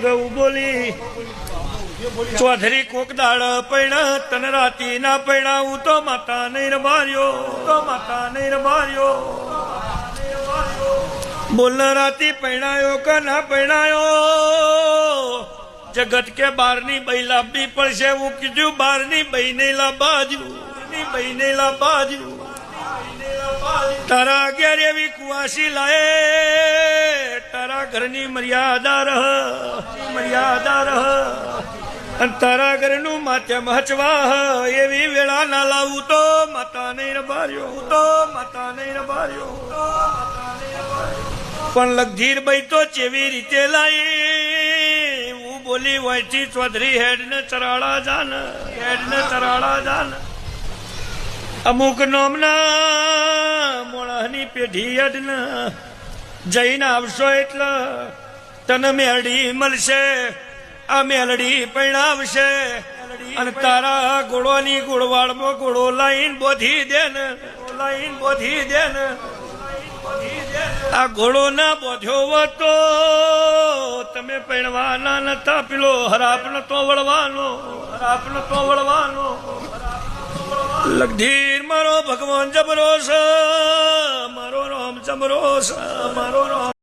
ગૌ બોલી चौधरी कोक दाड़ पैणा तन राती ना पैणा ऊ तो माता नहीं रमारियो तो माता नहीं रमारियो बोलना राती पैणायो का ना पैणायो जगत के बारनी बई लाभी पड़से वो कीजू बारनी बई नहीं ला बाजू बई नहीं ला बाजू तारा अग्यारेवी कुआसी लाए तारा घरनी मर्यादा रह तारा घरનું માથે મહચવા એવી વેળા ના લાવું તો માતા નહીં રબાર્યો પણ લગધીરભાઈ તો ચેવી રીતે લાઈ હું બોલી વાંચી ચૌધરી હેડ ને ચરાળા જાન અમુક નોમના મોણાની પેઢી હેડ ને જઈને આવશો એટલે તને મેળી મળશે આ મેલડી પૈણાવશે અને તારા ગોળોની ગોળવાળમાં ગોળો લાઈન બોધી દે ને આ ઘોડો ના બોધ્યો હોત તો તમે પૈણવાના નતા પેલો હરાપ નતો વળવાનો લગધીર મારો ભગવાન જબરો છે મારો રામ જબરો છે મારો રામ